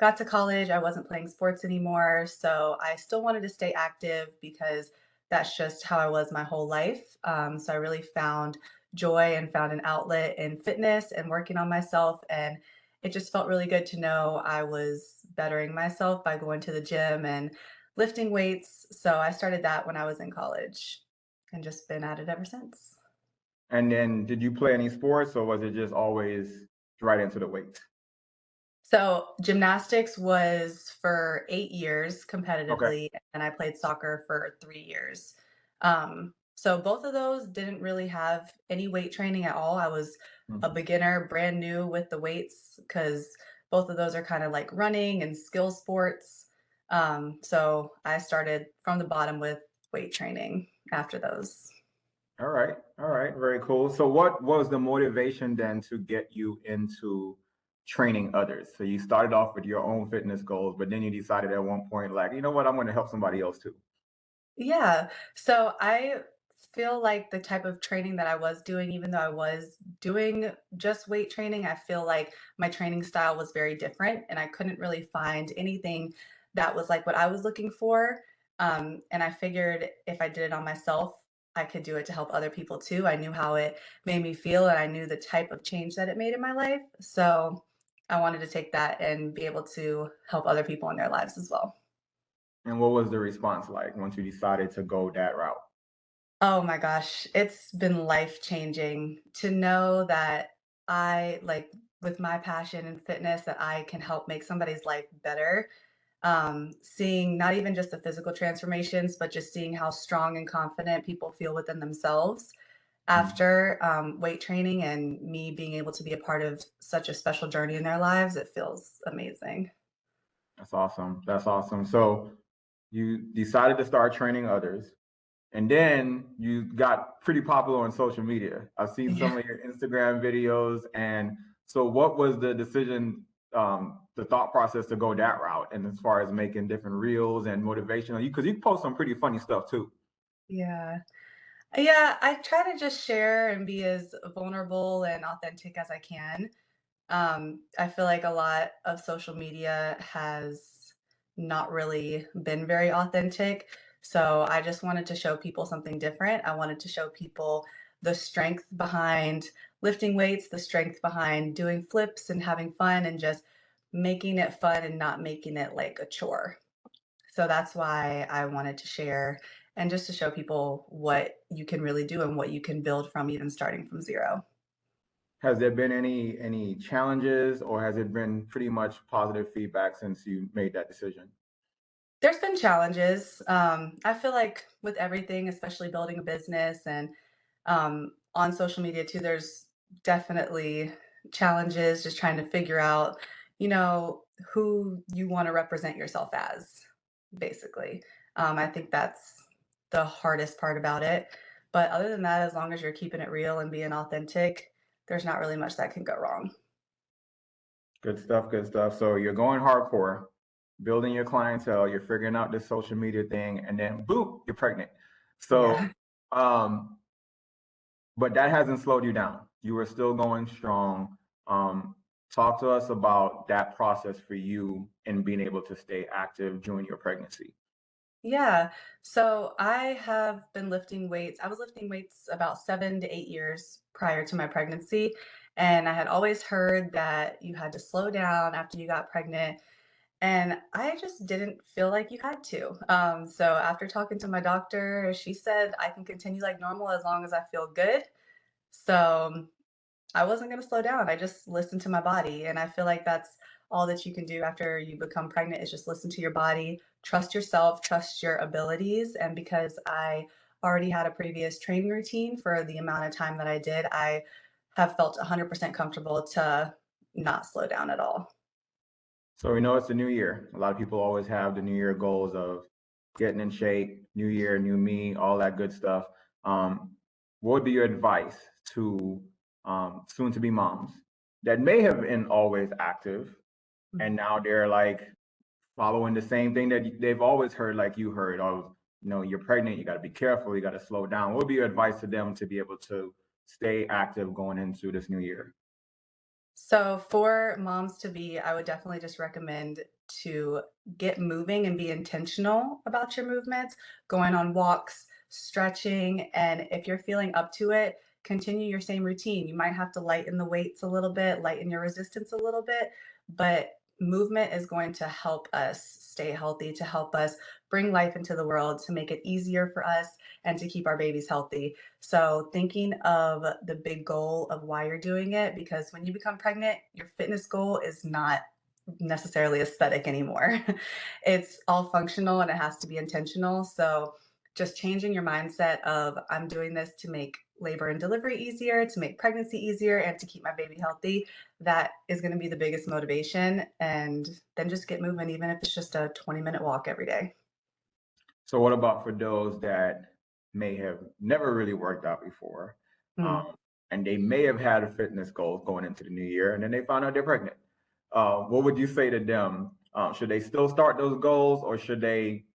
got to college, I wasn't playing sports anymore. So I still wanted to stay active because that's just how I was my whole life. So I really found joy and found an outlet in fitness and working on myself. And it just felt really good to know I was bettering myself by going to the gym and lifting weights. So I started that when I was in college and just been at it ever since. And then did you play any sports or was it just always right into the weights? So gymnastics was for 8 years Okay. competitively, and I played soccer for 3 years. So both of those didn't really have any weight training at all. I was a Mhm. beginner, brand new with the weights, because both of those are kind of like running and skill sports. So I started from the bottom with weight training after those. All right. All right. Very cool. So what was the motivation then to get you into training others? So you started off with your own fitness goals, but then you decided at one point, like, you know what, I'm going to help somebody else too. Yeah. So I feel like the type of training that I was doing, even though I was doing just weight training, I feel like my training style was very different and I couldn't really find anything that was like what I was looking for. And I figured if I did it on myself, I could do it to help other people too. I knew how it made me feel and I knew the type of change that it made in my life. So I wanted to take that and be able to help other people in their lives as well. And what was the response like once you decided to go that route? Oh my gosh, it's been life-changing to know that with my passion and fitness, that I can help make somebody's life better. Seeing not even just the physical transformations, but just seeing how strong and confident people feel within themselves Mm, after weight training and me being able to be a part of such a special journey in their lives, it feels amazing. that's awesome. That's awesome. So you decided to start training others. And then you got pretty popular on social media. I've seen Yeah. some of your Instagram videos. And so, what was the decision, the thought process to go that route? And as far as making different reels and motivational, because you post some pretty funny stuff too. Yeah. Yeah, I try to just share and be as vulnerable and authentic as I can. I feel like a lot of social media has not really been very authentic. So I just wanted to show people something different. I wanted to show people the strength behind lifting weights, the strength behind doing flips and having fun and just making it fun and not making it like a chore. So that's why I wanted to share and just to show people what you can really do and what you can build from even starting from zero. Has there been any challenges, or has it been pretty much positive feedback since you made that decision? There's been challenges. I feel like with everything, especially building a business and on social media too, there's definitely challenges just trying to figure out, who you want to represent yourself as, basically. I think that's the hardest part about it. But other than that, as long as you're keeping it real and being authentic, there's not really much that can go wrong. Good stuff. Good stuff. So you're going hardcore, building your clientele. You're figuring out this social media thing, and then boom, you're pregnant. So, Yeah. um, but that hasn't slowed you down. You are still going strong. Um, Talk to us about that process for you in being able to stay active during your pregnancy. Yeah. So I have been lifting weights. I was lifting weights about 7 to 8 years prior to my pregnancy. And I had always heard that you had to slow down after you got pregnant. And I just didn't feel like you had to. So after talking to my doctor, she said I can continue like normal as long as I feel good. So I wasn't gonna slow down. I just listened to my body, and I feel like that's all that you can do after you become pregnant is just listen to your body, trust yourself, trust your abilities, and because I already had a previous training routine for the amount of time that I did, I have felt 100% comfortable to not slow down at all. So we know it's the new year. A lot of people always have the new year goals of getting in shape, new year, new me, all that good stuff. Um, what would be your advice to soon to be moms that may have been always active and Mhm. now they're like following the same thing that they've always heard, like you heard, oh, you're pregnant, you got to be careful, you got to slow down. What would be your advice to them to be able to stay active going into this new year? So for moms to be, I would definitely just recommend to get moving and be intentional about your movements, going on walks, stretching, and if you're feeling up to it, continue your same routine. You might have to lighten the weights a little bit, lighten your resistance a little bit, but movement is going to help us stay healthy, to help us bring life into the world, to make it easier for us, and to keep our babies healthy. So, thinking of the big goal of why you're doing it, because when you become pregnant, your fitness goal is not necessarily aesthetic anymore. It's all functional and it has to be intentional. So, just changing your mindset of I'm doing this to make labor and delivery easier, to make pregnancy easier, and to keep my baby healthy, that is going to be the biggest motivation. And then just get moving, even if it's just a 20-minute walk every day. So what about for those that may have never really worked out before, Mm. and they may have had a fitness goals going into the new year, and then they found out they're pregnant? What would you say to them? Should they still start those goals, or should they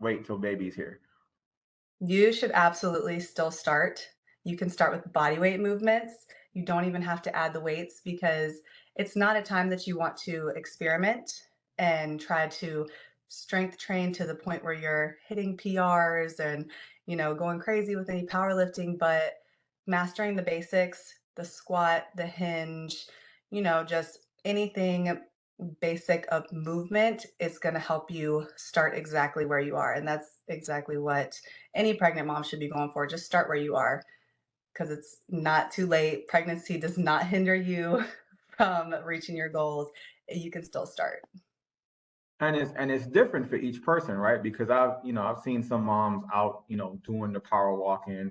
wait till baby's here? You should absolutely still start. You can start with body weight movements. You don't even have to add the weights because it's not a time that you want to experiment and try to strength train to the point where you're hitting PRs and, going crazy with any powerlifting, but mastering the basics, the squat, the hinge, just anything basic of movement is going to help you start exactly where you are. And that's exactly what any pregnant mom should be going for. Just start where you are because it's not too late. Pregnancy does not hinder you from reaching your goals. You can still start. And it's different for each person, right? Because I've seen some moms out, doing the power walking,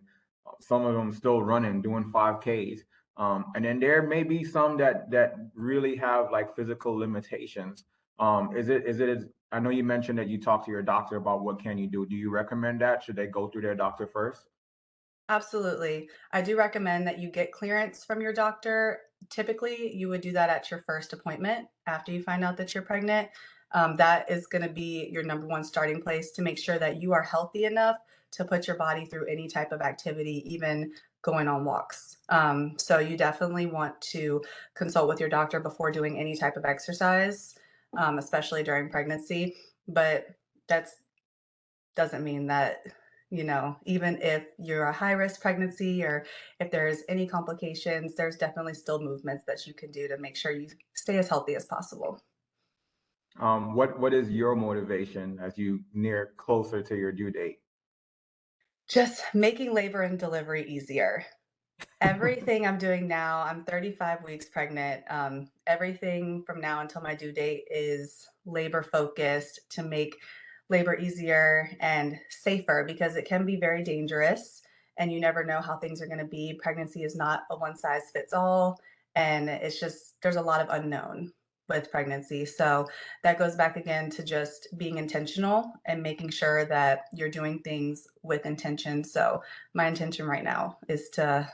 some of them still running, doing 5Ks. And then there may be some that really have like physical limitations. I know you mentioned that you talked to your doctor about what can you do. Do you recommend that? Should they go through their doctor first? Absolutely. I do recommend that you get clearance from your doctor. Typically, you would do that at your first appointment after you find out that you're pregnant. That is going to be your number one starting place to make sure that you are healthy enough to put your body through any type of activity, even going on walks. So, you definitely want to consult with your doctor before doing any type of exercise, especially during pregnancy. But that's doesn't mean that, even if you're a high risk pregnancy or if there's any complications, there's definitely still movements that you can do to make sure you stay as healthy as possible. What is your motivation as you near closer to your due date? Just making labor and delivery easier. Everything I'm doing now, I'm 35 weeks pregnant. Everything from now until my due date is labor focused to make labor easier and safer because it can be very dangerous and you never know how things are going to be. Pregnancy is not a one size fits all. And it's just, there's a lot of unknown with pregnancy. So that goes back again to just being intentional and making sure that you're doing things with intention. So my intention right now is to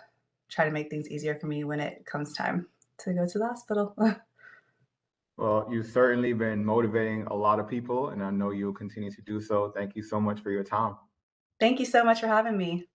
try to make things easier for me when it comes time to go to the hospital. Well, you've certainly been motivating a lot of people, and I know you'll continue to do so. Thank you so much for your time. Thank you so much for having me.